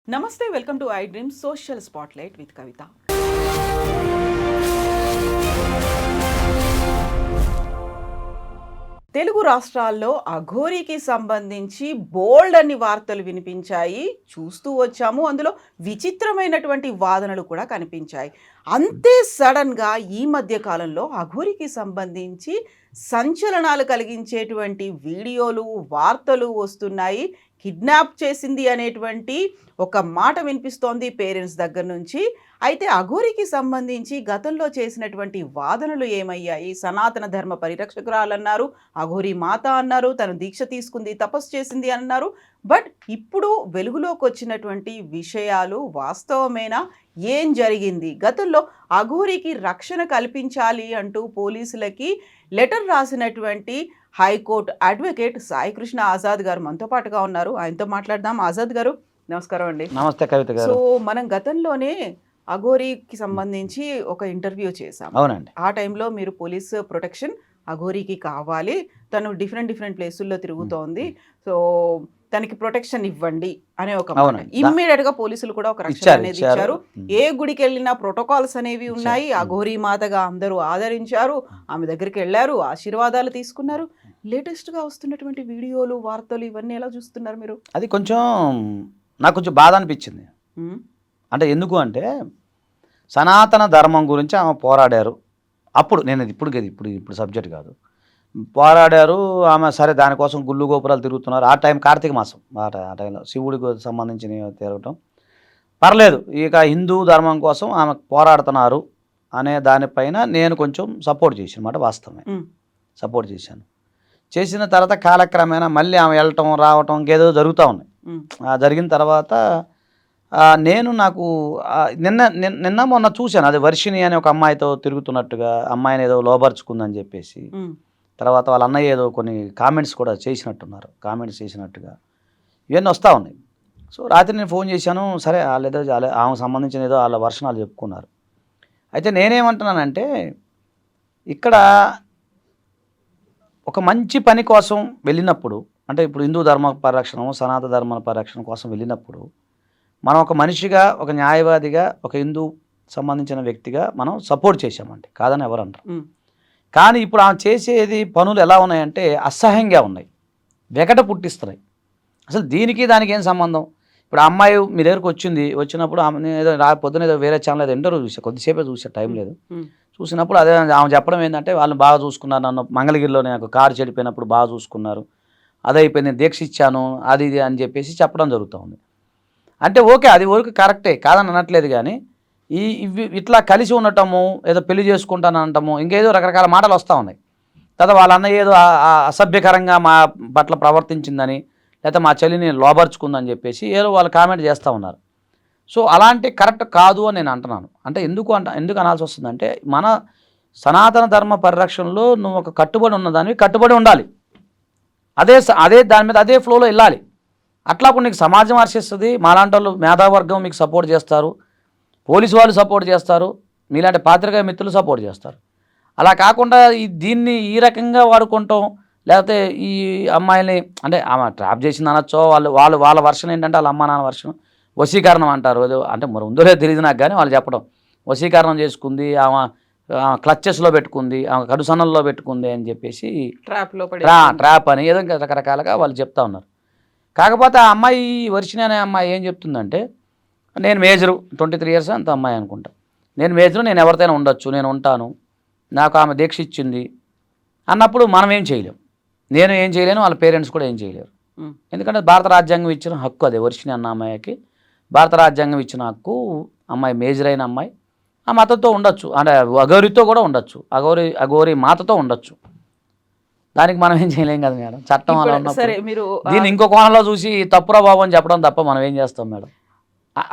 నమస్తే welcome to I dream social spotlight with Kavitha. Telugu రాష్ట్రాల్లో అఘోరీకి సంబంధించి బోల్డ్ అన్ని వార్తలు వినిపించాయి, చూస్తూ వచ్చాము. అందులో విచిత్రమైనటువంటి వాదనలు కూడా కనిపించాయి. అంతే సడన్గా ఈ మధ్య కాలంలో అఘోరీకి సంబంధించి సంచలనాలు కలిగించేటువంటి వీడియోలు, వార్తలు వస్తున్నాయి. కిడ్నాప్ చేసింది అనేటువంటి ఒక మాట వినిపిస్తోంది పేరెంట్స్ దగ్గర నుంచి. అయితే అఘోరీకి సంబంధించి గతంలో చేసినటువంటి వాదనలు ఏమయ్యాయి? సనాతన ధర్మ పరిరక్షకురాలన్నారు, అఘోరీ మాత అన్నారు, తను దీక్ష తీసుకుంది, తపస్సు చేసింది అన్నారు. బట్ ఇప్పుడు వెలుగులోకి వచ్చినటువంటి విషయాలు వాస్తవమేనా? ఏం జరిగింది? గతంలో అఘోరీకి రక్షణ కల్పించాలి అంటూ పోలీసులకి లెటర్ రాసినటువంటి హైకోర్టు అడ్వకేట్ సాయికృష్ణ ఆజాద్ గారు మనతో పాటుగా ఉన్నారు. ఆయనతో మాట్లాడదాం. ఆజాద్ గారు నమస్కారం అండి. నమస్తే కవిత గారు. సో మనం గతంలోనే అఘోరీకి సంబంధించి ఒక ఇంటర్వ్యూ చేశాం. అవునండి. ఆ టైంలో మీరు పోలీస్ ప్రొటెక్షన్ అఘోరీకి కావాలి, తను డిఫరెంట్ ప్లేసుల్లో తిరుగుతోంది, సో తనకి ప్రొటెక్షన్ ఇవ్వండి అనే ఒక ఇమ్మీడియట్ గా పోలీసులు కూడా ఒక రక్షణ అనేది ఇచ్చారు. ఏ గుడికి వెళ్ళినా ప్రోటోకాల్స్ అనేవి ఉన్నాయి. అఘోరీ మాతగా అందరూ ఆదరించారు, ఆమె దగ్గరికి వెళ్ళారు, ఆశీర్వాదాలు తీసుకున్నారు. లేటెస్ట్ గా వస్తున్నటువంటి వీడియోలు, వార్తలు ఇవన్నీ ఎలా చూస్తున్నారు మీరు? అది నాకు కొంచెం బాధ అనిపించింది. అంటే ఎందుకు అంటే సనాతన ధర్మం గురించి ఆమె పోరాడారు. అప్పుడు నేను ఇప్పుడు సబ్జెక్ట్ కాదు, పోరాడారు ఆమె. సరే, దానికోసం గుళ్ళు గోపురాలు తిరుగుతున్నారు. ఆ టైం కార్తీక మాసం, ఆ టైంలో శివుడికి సంబంధించిన తిరగటం పర్లేదు. ఇక హిందూ ధర్మం కోసం ఆమె పోరాడుతున్నారు అనే దానిపైన నేను కొంచెం సపోర్ట్ చేశాను అన్నమాట. వాస్తవమే సపోర్ట్ చేశాను. చేసిన తర్వాత కాలక్రమేణా మళ్ళీ ఆమె వెళ్ళటం రావటం ఇంకేదో జరుగుతూ ఉన్నాయి. జరిగిన తర్వాత నాకు నిన్న మొన్న చూశాను, అది వర్షిణి అనే ఒక అమ్మాయితో తిరుగుతున్నట్టుగా, అమ్మాయిని ఏదో లోబర్చుకుందని చెప్పేసి. తర్వాత వాళ్ళ అన్నయ్య ఏదో కొన్ని కామెంట్స్ కూడా చేసినట్టున్నారు, కామెంట్స్ చేసినట్టుగా ఇవన్నీ వస్తూ ఉన్నాయి. సో రాత్రి నేను ఫోన్ చేశాను. సరే, వాళ్ళేదో ఆమెకు సంబంధించిన ఏదో వాళ్ళ వర్షనాలు చెప్పుకున్నారు. అయితే నేనేమంటున్నానంటే, ఇక్కడ ఒక మంచి పని కోసం వెళ్ళినప్పుడు, అంటే ఇప్పుడు హిందూ ధర్మ పరిరక్షణ, సనాతన ధర్మ పరిరక్షణ కోసం వెళ్ళినప్పుడు మనం ఒక మనిషిగా, ఒక న్యాయవాదిగా, ఒక హిందూ సంబంధించిన వ్యక్తిగా మనం సపోర్ట్ చేశామండి, కాదని ఎవరు అంటారు. కానీ ఇప్పుడు ఆమె చేసేది పనులు ఎలా ఉన్నాయంటే అసహ్యంగా ఉన్నాయి, వెగట పుట్టిస్తున్నాయి. అసలు దీనికి దానికి ఏం సంబంధం? ఇప్పుడు ఆ అమ్మాయి మీ దగ్గరకు వచ్చినప్పుడు ఆమె ఏదో పొద్దున ఏదో వేరే ఛానల్ ఏదో ఇంటర్వ్యూ చూసా, కొద్దిసేపే చూసా, టైం లేదు. చూసినప్పుడు అదే ఆమె చెప్పడం ఏంటంటే, వాళ్ళని బాగా చూసుకున్నారు, నన్ను మంగళగిరిలో నాకు కారు చెడిపోయినప్పుడు బాగా చూసుకున్నారు, అదైపోయింది, నేను దీక్ష ఇచ్చాను, అది ఇది అని చెప్పేసి చెప్పడం జరుగుతుంది. అంటే ఓకే, అది వరకు కరెక్టే, కాదని అనట్లేదు. కానీ ఇట్లా కలిసి ఉండటము, ఏదో పెళ్లి చేసుకుంటాను అనటము, ఇంకేదో రకరకాల మాటలు వస్తూ ఉన్నాయి. తర్వాత వాళ్ళ అన్నయ్య ఏదో అసభ్యకరంగా మా పట్ల ప్రవర్తించిందని, లేకపోతే మా చెల్లిని లోబర్చుకుందని చెప్పేసి ఏదో వాళ్ళు కామెంట్ చేస్తూ ఉన్నారు. సో అలాంటి కరెక్ట్ కాదు అని నేను అంటున్నాను. అంటే ఎందుకు అనాల్సి వస్తుందంటే, మన సనాతన ధర్మ పరిరక్షణలో నువ్వు ఒక కట్టుబడి ఉన్నదానివి, కట్టుబడి ఉండాలి. అదే దాని మీద అదే ఫ్లోలో వెళ్ళాలి. అట్లా అప్పుడు నీకు సమాజం హర్షిస్తుంది, మాలాంటి వాళ్ళు మేధావర్గం మీకు సపోర్ట్ చేస్తారు, పోలీసు వాళ్ళు సపోర్ట్ చేస్తారు, మీలాంటి పాత్రికేయ మిత్రులు సపోర్ట్ చేస్తారు. అలా కాకుండా దీన్ని ఈ రకంగా వాడుకుంటాం, లేకపోతే ఈ అమ్మాయిని అంటే ఆమె ట్రాప్ చేసింది అనొచ్చో, వాళ్ళ వర్షన్ ఏంటంటే వాళ్ళ అమ్మ నాన్న వర్షన్ వశీకరణం అంటారు. అంటే మరి ఉందో లేదో తెలియదు నాకు, కానీ వాళ్ళు చెప్పడం వశీకరణం చేసుకుంది, ఆమె క్లచెస్లో పెట్టుకుంది, ఆమె కడుసన్నల్లో పెట్టుకుంది అని చెప్పేసి ట్రాప్ అని ఏదో రకరకాలుగా వాళ్ళు చెప్తా ఉన్నారు. కాకపోతే ఆ అమ్మాయి వర్షిణి అనే అమ్మాయి ఏం చెప్తుందంటే, నేను మేజరు 23 years అంత అమ్మాయి అనుకుంటా, నేను మేజరు, నేను ఎవరితోనే ఉండొచ్చు, నేను ఉంటాను, నాకు ఆమె దీక్ష ఇచ్చింది అన్నప్పుడు మనం ఏం చేయలేం. నేను ఏం చేయలేను, వాళ్ళ పేరెంట్స్ కూడా ఏం చేయలేరు. ఎందుకంటే భారత రాజ్యాంగం ఇచ్చిన హక్కు అదే. వర్షిణి అన్న అమ్మాయికి భారత రాజ్యాంగం ఇచ్చిన హక్కు, అమ్మాయి మేజర్ అయిన అమ్మాయి ఆ మాతతో ఉండొచ్చు, అంటే అఘోరితో కూడా ఉండొచ్చు, అఘోరి మాతతో ఉండొచ్చు. దానికి మనం ఏం చేయలేం కదా మేడం, చట్టం అలా ఉన్నప్పుడు. దీన్ని ఇంకో కోణంలో చూసి తప్పురా బాబు అని చెప్పడం తప్ప మనం ఏం చేస్తాం మేడం?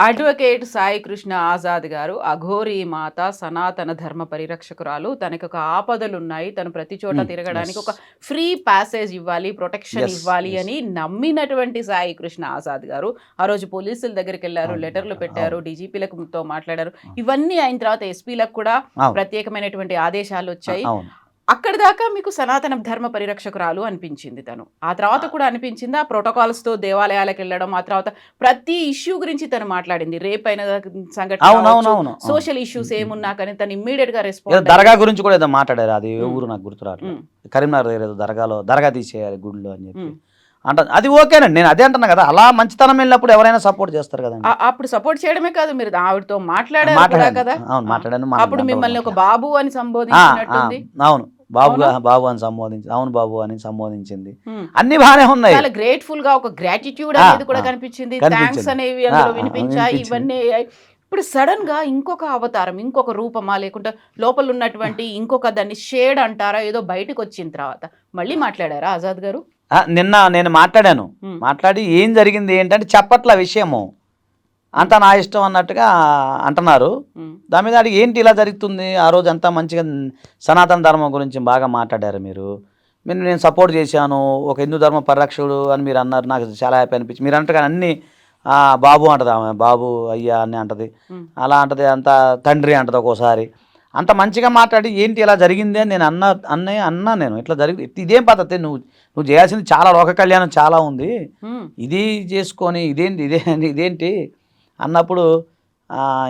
అడ్వకేట్ సాయికృష్ణ ఆజాద్ గారు, అఘోరీ మాత సనాతన ధర్మ పరిరక్షకురాలు, తనకు ఒక ఆపదలు ఉన్నాయి, తను ప్రతి చోట తిరగడానికి ఒక ఫ్రీ ప్యాసేజ్ ఇవ్వాలి, ప్రొటెక్షన్ ఇవ్వాలి అని నమ్మినటువంటి సాయికృష్ణ ఆజాద్ గారు ఆ రోజు పోలీసుల దగ్గరికి వెళ్ళారు, లెటర్లు పెట్టారు, డీజీపీలతో మాట్లాడారు. ఇవన్నీ అయిన తర్వాత ఎస్పీలకు కూడా ప్రత్యేకమైనటువంటి ఆదేశాలు వచ్చాయి. అక్కడి దాకా మీకు సనాతన ధర్మ పరిరక్షకురాలు అనిపించింది తను. ఆ తర్వాత కూడా అనిపించిందా ప్రోటోకాల్స్‌తో దేవాలయాలకు వెళ్ళడం, ఆ తర్వాత ప్రతి ఇష్యూ గురించి తను మాట్లాడింది. రేప్ అయిన సంఘటన కావచ్చు, అవునవునవును. సోషల్ ఇష్యూస్ ఏమున్నా కానీ తను ఇమ్మీడియేట్‌గా ఏదో రెస్పాండ్ దర్గా గురించి కూడా ఏదో మాట్లాడారు. అది ఏ హ్మ్. ఊరు నాకు గుర్తు రావట్లేదు. హ్మ్. కరీంనగర్ దగ్గర ఏదో దర్గా తీసేయాలి గుడిలో అని చెప్పి హ్మ్. అంట. అది ఓకేనండి. నేను అదే అంటున్నా కదా, అలా మంచితనం వెళ్ళినప్పుడు ఎవరైనా సపోర్ట్ చేస్తారు కదండి. అప్పుడు సపోర్ట్ చేయడమే కాదు, మీరు ఆవిడతో మాట్లాడారు కూడా మాట్లాడాను. కదా! అవును, ఆ! మాట్లాడాను. మనం అప్పుడు గంటలు మిమ్మల్ని ఒక మాట్లాడాను. బాబు అని ఆ, ఆ, సంబోధించినట్టుంది. అవును. అవునా? బాబు అని సంబోధించింది. అవును బాబు అని సంబోధించింది. హ్మ్. అన్నీ బాగానే ఉన్నాయి. చాలా గ్రేట్‌ఫుల్ గా ఒక గ్రాటిట్యూడ్ ఆ, అనేది కూడా ఆ, కనిపించింది. థాంక్స్ కనిపించింది. అనేవి ఆ, అందులో ఆ, వినిపించాయి. వినిపించింది. ఇవన్నీ అయ్యాయి. ఇప్పుడు సడెన్‌గా ఇంకొక అవతారం, ఇంకొక రూపమా? లేకుంటే లోపల ఉన్నటువంటి ఇంకొక దాన్ని షేడ్ అంటారా? ఏదో బయటకొచ్చిన తర్వాత మళ్ళీ మాట్లాడారా ఆజాద్ గారు? నిన్న నేను మాట్లాడాను. హ్మ్. మాట్లాడి ఏం జరిగింది ఏంటంటే చెప్పట్ల విషయము. హ్మ్. అంతా నా ఇష్టం అన్నట్టుగా అంటున్నారు. హ్మ్. దాని మీద అడిగి ఏంటి ఇలా జరుగుతుంది? ఆ రోజు అంతా మంచిగా సనాతన ధర్మం గురించి బాగా మాట్లాడారు మీరు. నేను సపోర్ట్ చేశాను. ఒక హిందూ ధర్మ పరిరక్షకుడు అని మీరు అన్నారు. నాకు చాలా హ్యాపీ అనిపించింది. మీరు అంటారు కానీ అన్నీ బాబు అంటది ఆమె. బాబు, అయ్యా అని అంటది. హ్మ్. అలా అంటది. అంత తండ్రి అంటది ఒక్కోసారి. అంత మంచిగా మాట్లాడి ఏంటి ఇలా జరిగింది అని నేను అన్నా నేను. ఇట్లా జరిగింది. ఇదేం పద్ధతి? నువ్వు చేయాల్సింది చాలా, లోక కళ్యాణం చాలా ఉంది. హ్మ్. ఇది చేసుకొని ఇదేంటి అన్నప్పుడు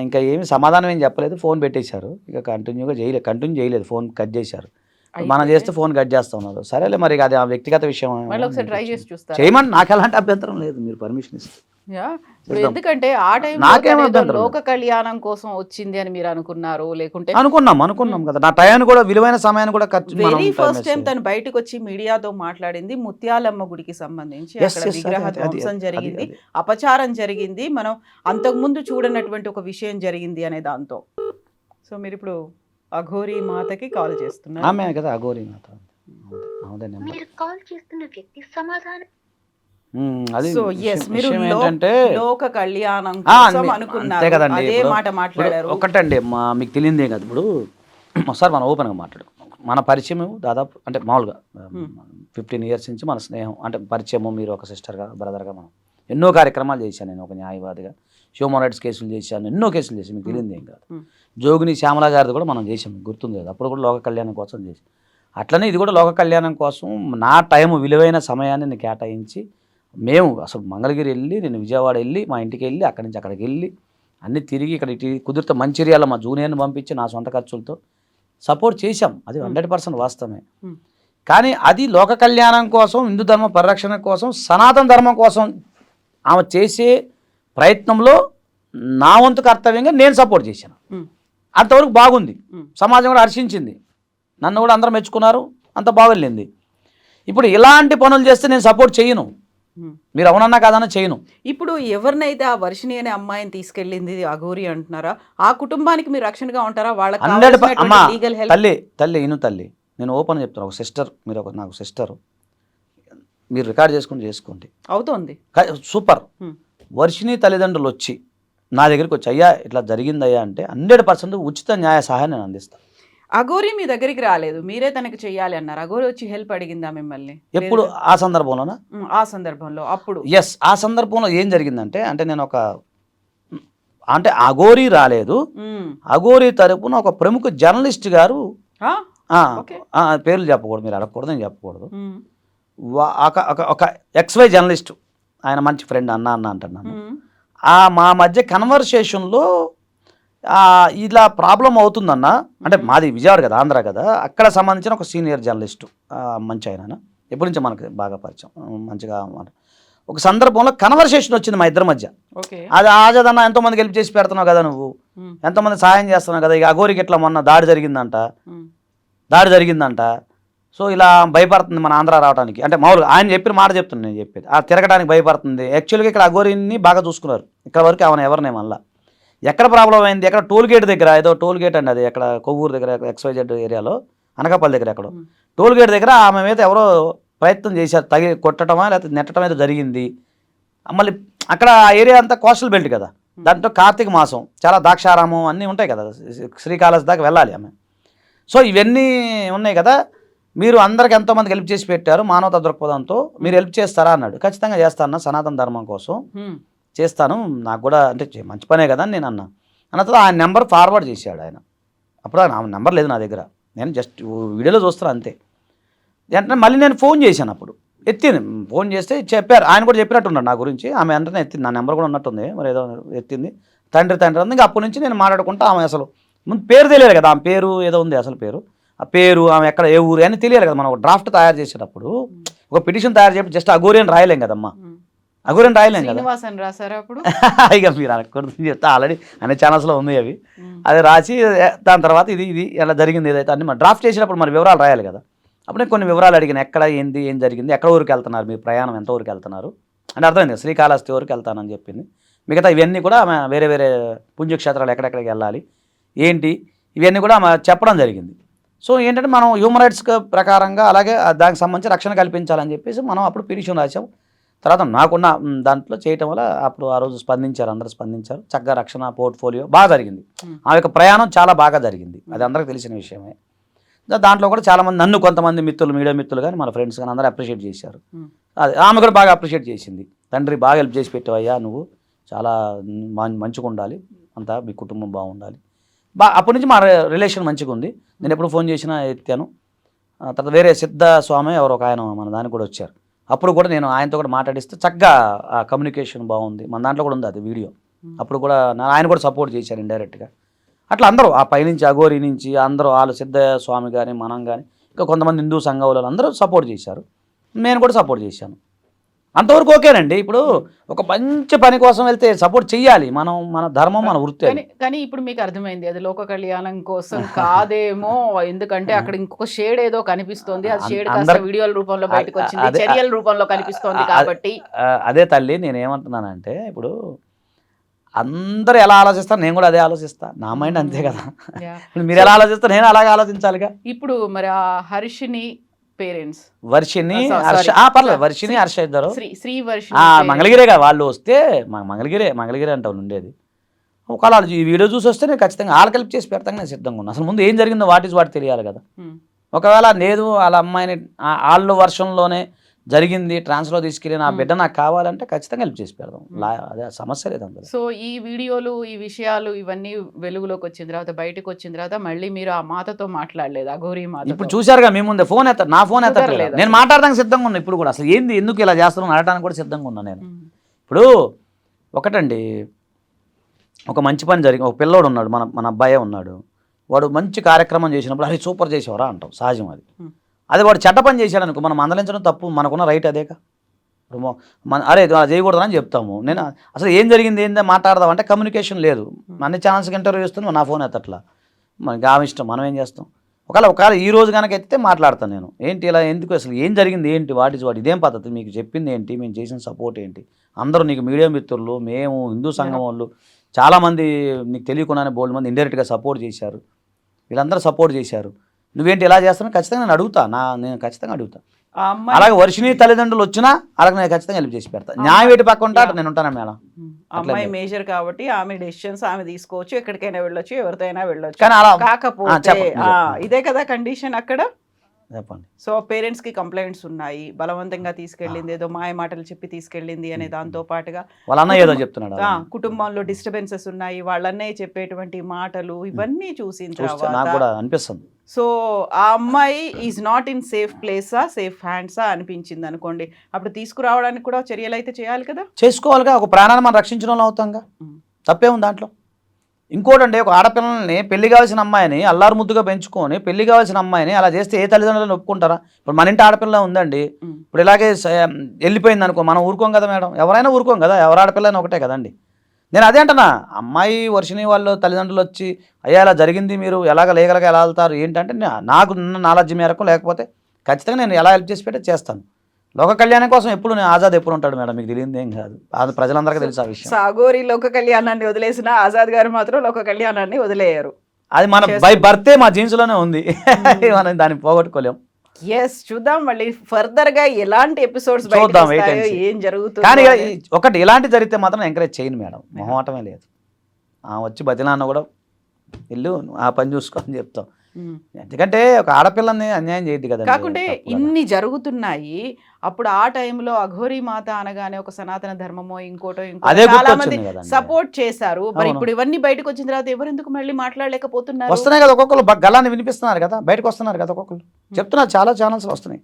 ఇంకా ఏమి సమాధానం ఏం చెప్పలేదు. ఫోన్ పెట్టేశారు. ఇక కంటిన్యూ చేయలేదు. ఫోన్ కట్ చేశారు. మనం అయితే చేస్తే ఫోన్ కట్ చేస్తా ఉన్నారు. సరేలే మరి అది ఆ వ్యక్తిగత విషయం మళ్ళీ ఒకసారి ట్రై చేసి చూస్తారా? చేయమని నాకు ఎలాంటి అభ్యంతరం లేదు. మీరు పర్మిషన్ ఇస్తే యాహ్! ఇప్పుడు చేద్దాం. ఎందుకంటే ఆ టైంలో నాకేం తనేదో అభ్యంతరం లేదు. లోక కళ్యాణం కోసం వచ్చింది అని మీరు అనుకున్నారు. లేకుంటే అనుకున్నాం హ్మ్. కదా. నా టయాన్ని కూడా, విలువైన సమయాన్ని కూడా మనం very time first waste time చేయాలి. తను బయటకొచ్చి మీడియాతో మాట్లాడింది ముత్యాలమ్మ గుడికి సంబంధించి. ఎస్ అక్కడ ఎస్ విగ్రహ అదే అదే అది ధ్వంసం అది అది జరిగింది. అది అపచారం జరిగింది. మనం అంతకుముందు చూడనటువంటి ఒక విషయం జరిగింది అనే దాంతో. సో మీరిప్పుడు అఘోరి మాతకి కాల్ చేస్తున్నారు. ఆమె కదా అఘోరి మాత. అవుదే నెంబర్. మీరు కాల్ చేస్తున్న వ్యక్తి సమాధానం అది సో విషయం. మీరు విషయం ఏంటంటే లోక కళ్యాణం కోసం అంతే అనుకున్నారు. కదండి. అదే ఇప్పుడు మాట ఇప్పుడు మాట్లాడారు. ఒకటండి, మీకు తెలియదే కదా. ఇప్పుడు ఒకసారి మనం ఓపెన్గా మాట్లాడుకున్నాం. మన పరిచయం దాదాపు అంటే మామూలుగా హ్మ్. 15 ఇయర్స్ నుంచి మన స్నేహం అంటే పరిచయము. మీరు ఒక సిస్టర్గా, బ్రదర్గా మనం ఎన్నో కార్యక్రమాలు చేశాను. నేను ఒక న్యాయవాదిగా హ్యూమన్ రైట్స్ కేసులు చేశాను. ఎన్నో కేసులు చేశాను. మీకు తెలియదు ఏం కాదు. హ్మ్. జోగిని శ్యామల గారిది కూడా మనం చేసాం. గుర్తుంది కదా. అప్పుడు కూడా లోక కళ్యాణం కోసం చేసాం. అట్లనే ఇది కూడా లోక కళ్యాణం కోసం నా టైం, విలువైన సమయాన్ని నేను కేటాయించి మేము అసలు మంగళగిరి వెళ్ళి, నేను విజయవాడ వెళ్ళి, మా ఇంటికి వెళ్ళి, అక్కడి నుంచి అక్కడికి వెళ్ళి అన్నీ తిరిగి ఇక్కడ ఇటు కుదిరితే మంచిర్యాల మా జూనియర్ని పంపించి నా సొంత ఖర్చులతో సపోర్ట్ చేశాం. అది 100% వాస్తవమే. హ్మ్. కానీ అది లోక కళ్యాణం కోసం, హిందూ ధర్మ పరిరక్షణ కోసం, సనాతన ధర్మం కోసం ఆమె చేసే ప్రయత్నంలో నా వంతు కర్తవ్యంగా నేను సపోర్ట్ చేశాను. హ్మ్. అంతవరకు బాగుంది. హ్మ్. సమాజం కూడా హర్షించింది. నన్ను కూడా అందరూ మెచ్చుకున్నారు. అంత బాగొళ్ళింది. ఇప్పుడు ఇలాంటి పనులు చేస్తే నేను సపోర్ట్ చేయను. హ్మ్. మీరు అవునన్నా కాదన్నా చేయను. ఇప్పుడు ఎవరినైతే ఆ వర్షిణి అనే అమ్మాయిని తీసుకెళ్ళింది అఘోరి అంటున్నారా, ఆ కుటుంబానికి మీరు రక్షణగా ఉంటారా? వాళ్ళకి 100 కావాల్సినటువంటి అమ్మా, లీగల్ హెల్ప్ తల్లి ఇను తల్లి, నేను ఓపెన్ చెప్తాను. ఒక సిస్టర్, మీరు నాకు సిస్టరు, మీరు రికార్డ్ చేసుకోండి. అవుతోంది. సూపర్. హ్మ్. వర్షిణి తల్లిదండ్రులు వచ్చి నా దగ్గరికి వచ్చి అయ్యా ఇట్లా జరిగిందయ్యా అంటే 100% ఉచిత న్యాయ సహాయం నేను అందిస్తాను. అఘోరి మీ దగ్గరికి రాలేదు. మీరే తనకి చెయ్యాలి అన్నారు. అఘోరి వచ్చి హెల్ప్ అడిగిందా మిమ్మల్ని? ఎప్పుడు? లేదు. ఆ సందర్భంలోనా? ఆ సందర్భంలో అప్పుడు. ఎస్. ఆ సందర్భంలో ఏం జరిగిందంటే, అంటే నేను అంటే అఘోరి రాలేదు. హ్మ్. అఘోరి తరపున ఒక ప్రముఖ జర్నలిస్ట్ గారు, ఆ? ఓకే. పేర్లు చెప్పకూడదు, మీరు అడగకూడదు, నేను చెప్పకూడదు. హ్మ్. ఒక XY జర్నలిస్టు, ఆయన మంచి ఫ్రెండ్, అన్న అంటున్నాను. హ్మ్. మా మధ్య కన్వర్సేషన్లో ఇలా ప్రాబ్లం అవుతుందన్న, అంటే మాది విజయవాడ కదా, ఆంధ్ర కదా, అక్కడ సంబంధించిన ఒక సీనియర్ జర్నలిస్టు, మంచి ఆయన, ఎప్పటి నుంచో మనకు బాగా పరిచయం, మంచిగా ఒక సందర్భంలో కన్వర్సేషన్ వచ్చింది మా ఇద్దరి మధ్య. ఓకే. అది ఆజదన్న ఎంతోమందికి హెల్ప్ చేసి పెడుతున్నావు కదా నువ్వు, హ్మ్. ఎంతోమంది సహాయం చేస్తున్నావు కదా, ఇక అఘోరికి ఇట్లా మొన్న దాడి జరిగిందంట. సో ఇలా భయపడుతుంది మన ఆంధ్ర రావడానికి. అంటే మామూలుగా ఆయన చెప్పిన మాట చెప్తున్నాను, నేను చెప్పేది తిరగడానికి భయపడుతుంది. యాక్చువల్గా ఇక్కడ అఘోరిని బాగా చూసుకున్నారు. ఇక్కడ వరకు ఆమెను ఎవరినే మళ్ళీ ఎక్కడ ప్రాబ్లం అయింది, ఎక్కడ టోల్ గేట్ దగ్గర, ఏదో టోల్ గేట్ అండి అది, ఎక్కడ కొవ్వూరు దగ్గర, XYZ ఏరియాలో, అనకాపల్లి దగ్గర ఎక్కడో టోల్ గేట్ దగ్గర ఆమె మీద ఎవరో ప్రయత్నం చేశారు, కొట్టడమా లేకపోతే నెట్టడం ఏదో జరిగింది. మళ్ళీ అక్కడ ఆ ఏరియా అంతా కోస్టల్ బెల్ట్ కదా, దాంట్లో కార్తీక మాసం, చాలా ద్రాక్షారామం అన్నీ ఉంటాయి కదా, శ్రీకాళహస్తి దాకా వెళ్ళాలి ఆమె. సో ఇవన్నీ ఉన్నాయి కదా, మీరు అందరికి ఎంతోమందికి హెల్ప్ చేసి పెట్టారు మానవతా దృక్పథంతో, మీరు హెల్ప్ చేస్తారా అన్నాడు. ఖచ్చితంగా చేస్తాను, సనాతన ధర్మం కోసం చేస్తాను, నాకు కూడా అంటే మంచి పనే కదా అని నేను అన్న తర్వాత ఆయన నెంబర్ ఫార్వర్డ్ చేశాడు ఆయన. అప్పుడు ఆ నెంబర్ లేదు నా దగ్గర. నేను జస్ట్ వీడియోలో చూస్తాను అంతే. వెంటనే మళ్ళీ నేను ఫోన్ చేశాను, అప్పుడు ఎత్తింది. ఫోన్ చేస్తే చెప్పారు, ఆయన కూడా చెప్పినట్టున్నాడు నా గురించి. ఆమె వెంటనే ఎత్తింది, నా నెంబర్ కూడా ఉన్నట్టుంది, మరి ఏదో ఎత్తింది. తండ్రి అంది. ఇంకా అప్పటి నుంచి నేను మాట్లాడుకుంటా. ఆమె అసలు ముందు పేరు తెలియదు కదా, ఆమె పేరు ఏదో ఉంది అసలు పేరు, ఆ పేరు ఆమె ఎక్కడ ఏ ఊరు అని తెలియాలి కదా. మనం ఒక డ్రాఫ్ట్ తయారు చేసేటప్పుడు, ఒక పిటిషన్ తయారు చేసి జస్ట్ అఘోరి అని రాయలేం కదమ్మా, అఘోరి అని రాయలేం కదా. శ్రీనివాస్ అని రాశారు అప్పుడు. ఇక మీరు అనకూడదు చెప్తా, ఆల్రెడీ అనే ఛానల్స్లో ఉంది అవి. అది రాసి దాని తర్వాత ఇది ఎలా జరిగింది ఏదైతే అన్ని మనం డ్రాఫ్ట్ చేసేటప్పుడు మరి వివరాలు రాయాలి కదా. అప్పుడు నేను కొన్ని వివరాలు అడిగిన, ఎక్కడ ఏంది ఏం జరిగింది, ఎక్కడ ఊరికి వెళ్తున్నారు, మీ ప్రయాణం ఎంత ఊరికి వెళ్తున్నారు అంటే అర్థమైంది, శ్రీకాళహస్తి ఊరికి వెళ్తానని చెప్పింది. మిగతా ఇవన్నీ కూడా ఆమె వేరే వేరే పుణ్యక్షేత్రాలు ఎక్కడెక్కడికి వెళ్ళాలి ఏంటి ఇవన్నీ కూడా ఆమె చెప్పడం జరిగింది. సో ఏంటంటే మనం హ్యూమన్ రైట్స్ ప్రకారంగా అలాగే దానికి సంబంధించి రక్షణ కల్పించాలని చెప్పేసి మనం అప్పుడు పిటిషన్ రాసాం. తర్వాత నాకున్న దాంట్లో చేయటం వల్ల అప్పుడు ఆ రోజు స్పందించారు, అందరూ స్పందించారు. చక్కగా రక్షణ పోర్ట్ఫోలియో బాగా జరిగింది. ఆ యొక్క ప్రయాణం చాలా బాగా జరిగింది, అది అందరికీ తెలిసిన విషయమే. దాంట్లో కూడా చాలామంది నన్ను కొంతమంది మిత్రులు, మీడియా మిత్రులు కానీ మన ఫ్రెండ్స్ కానీ అందరూ అప్రిషియేట్ చేశారు. అది ఆమె కూడా బాగా అప్రిషియేట్ చేసింది. తండ్రి బాగా హెల్ప్ చేసి పెట్టావయ్యా, నువ్వు చాలా మంచిగా ఉండాలి, అంతా మీ కుటుంబం బాగుండాలి. అప్పటి నుంచి మా రిలేషన్ మంచిగా ఉంది. నేను ఎప్పుడు ఫోన్ చేసినా ఎత్తాను. తర్వాత వేరే సిద్ధ స్వామి ఎవరు ఒక ఆయన మన దానికి కూడా వచ్చారు. అప్పుడు కూడా నేను ఆయనతో కూడా మాట్లాడిస్తే చక్కగా ఆ కమ్యూనికేషన్ బాగుంది. మన దాంట్లో కూడా ఉంది అది వీడియో. అప్పుడు కూడా ఆయన కూడా సపోర్ట్ చేశారు ఇండైరెక్ట్గా. అట్లా అందరూ ఆ పైనుంచి అఘోరి నుంచి అందరూ వాళ్ళు సిద్ధ స్వామి కానీ మనం కానీ ఇంకా కొంతమంది హిందూ సంఘాలు అందరూ సపోర్ట్ చేశారు, నేను కూడా సపోర్ట్ చేశాను. అంతవరకు ఓకేనండి. ఇప్పుడు ఒక మంచి పని కోసం వెళ్తే సపోర్ట్ చెయ్యాలి, మనం మన ధర్మం మన వృత్తి. కానీ ఇప్పుడు మీకు అర్థమైంది అది లోక కళ్యాణం కోసం కాదేమో, ఎందుకంటే అక్కడ ఇంకొక షేడ్ ఏదో కనిపిస్తోంది. అది షేడ్ కాస్త వీడియోల రూపంలో బయటకు వచ్చింది, చర్యల రూపంలో కనిపిస్తోంది. కాబట్టి అదే తల్లి నేను ఏమంటున్నానంటే, ఇప్పుడు అందరూ ఎలా ఆలోచిస్తారు నేను కూడా అదే ఆలోచిస్తా, నా మైండ్ అంతే కదా. మీరు ఎలా ఆలోచిస్తారు నేను అలాగే ఆలోచించాలిగా. ఇప్పుడు మరి ఆ హర్షిని పేరెంట్స్ వర్షిని పర్లేదు, వర్షిని హర్ష ఇద్దరు శ్రీ వర్షిని మంగళగిరేగా వాళ్ళు వస్తే మంగళగిరే అంటే ఉండేది. ఒకవేళ ఈ వీడియో చూసి వస్తే నేను ఖచ్చితంగా వాళ్ళకి హెల్ప్ చేసి పెడతాను, నేను సిద్ధంగా ఉన్నా. అసలు ముందు ఏం జరిగిందో వాటి తెలియాలి కదా. ఒకవేళ లేదు వాళ్ళ అమ్మాయిని వాళ్ళ వర్షంలోనే జరిగింది, ట్రాన్స్లో తీసుకెళ్ళి నా బిడ్డ నాకు కావాలంటే ఖచ్చితంగా హెల్ప్ చేసి పెడదాం, అదే సమస్య లేదు అందులో. సో ఈ వీడియోలు ఈ విషయాలు ఇవన్నీ వెలుగులోకి వచ్చిన తర్వాత, బయటకు వచ్చిన తర్వాత మళ్ళీ మీరు ఆ మాతతో మాట్లాడలేదు, అఘోరి మాత? ఇప్పుడు చూశారుగా మీ ముందే ఫోన్ ఎత్తారు, నా ఫోన్ ఎత్తలేదు. నేను మాట్లాడడానికి సిద్ధంగా ఉన్నా ఇప్పుడు కూడా. అసలు ఏంది ఎందుకు ఇలా చేస్తున్నాను అనడానికి కూడా సిద్ధంగా ఉన్నా నేను. ఇప్పుడు ఒకటండి, ఒక మంచి పని జరిగి ఒక పిల్లోడు ఉన్నాడు, మన అబ్బాయే ఉన్నాడు, వాడు మంచి కార్యక్రమం చేసినప్పుడు అరే సూపర్ చేసేవారా అంటాం, సహజం అది. అదే వాడు చెడ్డ పని చేశాడు అనుకో, మనం మందలించడం తప్పు, మనకున్న రైట్ అదేగా. ఇప్పుడు అరే చేయకూడదు అని చెప్తాము. నేను అసలు ఏం జరిగింది ఏందో మాట్లాడదాం అంటే కమ్యూనికేషన్ లేదు. అన్ని ఛానల్స్కి ఇంటర్వ్యూ ఇస్తున్నాను, నా ఫోన్ ఎత్తట్లా, మనకి ఆమె ఇష్టం, మనం ఏం చేస్తాం. ఒకవేళ ఈ రోజు కనుక ఎత్తితే మాట్లాడతాను నేను, ఏంటి ఇలా ఎందుకు, అసలు ఏం జరిగింది ఏంటి, వాటి ఇదేం పద్ధతి, మీకు చెప్పింది ఏంటి, మేము చేసిన సపోర్ట్ ఏంటి, అందరూ నీకు మీడియా మిత్రులు, మేము హిందూ సంఘం వాళ్ళు చాలామంది నీకు తెలియకుండానే బోల్డ్ మంది ఇండైరెక్ట్గా సపోర్ట్ చేశారు, వీళ్ళందరూ సపోర్ట్ చేశారు, నువ్వేంటి ఇలా చేస్తాను ఖచ్చితంగా నేను అడుగుతా, నేను ఖచ్చితంగా అడుగుతా. అలాగే వర్షిని తల్లిదండ్రులు వచ్చినా అలాగే నేను ఖచ్చితంగా హెల్ప్ చేసి పెడతా. న్యాయం వేటి పక్క ఉంటా నేను ఉంటాను మేడం. అమ్మాయి మేజర్ కాబట్టి ఆమె డెసిషన్స్ ఆమె తీసుకోవచ్చు, ఎక్కడికైనా వెళ్ళొచ్చు, ఎవరితో అయినా వెళ్ళొచ్చు. కానీ అలా కాకపోతే ఇదే కదా కండిషన్ అక్కడ. చెప్పండి. సో పేరెంట్స్ కి కంప్లైంట్స్ ఉన్నాయి, బలవంతంగా తీసుకెళ్ళింది, ఏదో మాయ మాటలు చెప్పి తీసుకెళ్ళింది అనే దాంతో పాటుగా వాళ్ళ అన్నయ్య ఏదో చెప్తున్నాడు, కుటుంబంలో డిస్టర్బెన్సెస్ ఉన్నాయి, వాళ్ళ అన్నయ్య చెప్పేటువంటి మాటలు ఇవన్నీ చూసిన తర్వాత నాకు కూడా అనిపిస్తుంది. సో ఆ అమ్మాయి ఈజ్ నాట్ ఇన్ సేఫ్ ప్లేసా, సేఫ్ హ్యాండ్సా అనిపించింది అనుకోండి, అప్పుడు తీసుకురావడానికి కూడా చర్యలు అయితే చేయాలి కదా. చేసుకోవాలిగా, ఒక ప్రాణాన్ని మనం రక్షించడం వాళ్ళు అవుతాంగా, తప్పే ఉంది దాంట్లో. ఇంకోటండి, ఒక ఆడపిల్లల్ని పెళ్లి కావాల్సిన అమ్మాయిని అల్లారు ముద్దుగా పెంచుకొని పెళ్లి కావాల్సిన అమ్మాయిని అలా చేస్తే ఏ తల్లిదండ్రులను ఒప్పుకుంటారా? ఇప్పుడు మన ఇంటి ఆడపిల్ల ఉందండి, ఇప్పుడు ఇలాగే వెళ్ళిపోయింది అనుకో, మనం ఊరుకోం కదా మేడం, ఎవరైనా ఊరుకోం కదా, ఎవరు ఆడపిల్లని ఒకటే కదండి. నేను అదే అంటున్నా, అమ్మాయి వర్షిని వాళ్ళు తల్లిదండ్రులు వచ్చి అయ్యా ఇలా జరిగింది, మీరు ఎలాగ లీగల్గా ఎలా వెళ్తారు ఏంటంటే, నాకు నాలెడ్జ్ మేరకు లేకపోతే ఖచ్చితంగా నేను ఎలా హెల్ప్ చేసి పెట్టి చేస్తాను. లోక కళ్యాణం కోసం ఎప్పుడు నేను ఆజాద్ ఎప్పుడు ఉంటాడు మేడం, మీకు తెలియదు ఏం కాదు, అది ప్రజలందరికీ తెలుసు ఆ విషయం. అఘోరి లోక కళ్యాణాన్ని వదిలేసిన ఆజాద్ గారు మాత్రం లోక కళ్యాణాన్ని వదిలేయారు. అది మన బై బర్తే మా జీన్స్లోనే ఉంది, మనం దాన్ని పోగొట్టుకోలేం. ఎస్, చూద్దాం మళ్ళీ ఫర్దర్ గా ఎలాంటి ఎపిసోడ్స్ చూద్దాం, ఏం జరుగుతుంది. కానీ ఒకటి ఇలాంటి జరిగితే మాత్రం ఎంకరేజ్ చేయను మేడం, మొహమాటమే లేదు. వచ్చి బతిలాన్న కూడా ఇల్లు ఆ పని చూసుకో అని చెప్తాం. ఉమ్. ఎందుకంటే ఒక ఆడపిల్లని అన్యాయం చేయద్దు కదా. కాకుంటే ఇన్ని జరుగుతున్నాయి, అప్పుడు ఆ టైంలో అఘోరీ మాత అనగానే ఒక సనాతన ధర్మమో ఇంకోటో అదే ఇంకోటో చాలా మంది గుర్తొచ్చింది కదండి. సపోర్ట్ చేశారు. మరి అవును. ఇప్పుడు ఇవన్నీ బయటకు వచ్చిన తర్వాత ఎవరు ఎందుకు మళ్ళీ మాట్లాడలేకపోతున్నారు? వస్తున్నాయి కదా ఒక్కొక్కరు గలాన్ని వినిపిస్తున్నారు కదా, బయటకు వస్తున్నారు కదా ఒక్కొక్కరు చెప్తున్నారు, చాలా ఛానల్స్ వస్తున్నాయి.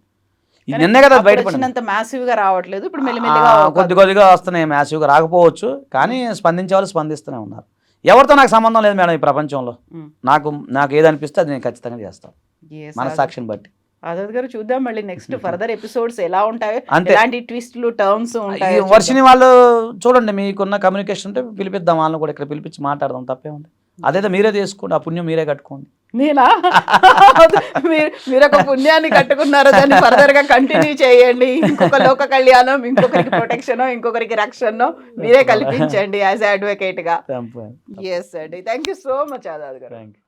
ఈ నిన్నే కదా అప్పుడు బయటపడింది. వచ్చినంత massive గా రావట్లేదు, ఇప్పుడు మెల్లిమెల్లిగా కొద్ది కొద్దిగా వస్తున్నాయి, మ్యాసివ్గా రాకపోవచ్చు కానీ స్పందించే వాళ్ళు స్పందిస్తూనే ఉన్నారు. ఎవరితో నాకు సంబంధం లేదు మేడం ఈ ప్రపంచంలో. ఉమ్. నాకు ఏదనిపిస్తే అది నేను ఖచ్చితంగా చేస్తాను, Yes, మనసాక్షిని బట్టి. ఆజాద్ గారు చూద్దాం మళ్ళీ నెక్స్ట్ ఫర్దర్ ఎపిసోడ్స్ ఎలా ఉంటాయో, అంతే. ఎలాంటి ట్విస్ట్లు టర్మ్స్ ఈ ఉంటాయో వర్షిని వాళ్ళు చూడండి, మీకున్న కమ్యూనికేషన్ ఉంటే పిలిపిద్దాం, వాళ్ళని కూడా ఇక్కడ పిలిపించి మాట్లాడదాం, తప్పే ఉంది. అదైతే మీరే చేసుకోండి, ఆ పుణ్యం మీరే కట్టుకోండి. నేనా? మీరు ఒక పుణ్యాన్ని కట్టుకున్నారు, దాన్ని ఫర్దర్ గా కంటిన్యూ చేయండి. ఇంకొక లోక కళ్యాణం, ఇంకొకరికి ప్రొటెక్షన్, ఇంకొకరికి రక్షణ మీరే కల్పించండి యాజ్ అడ్వకేట్ గా. Thank you. ఎస్ అండి, thank you so much Azad గారు. Thank you.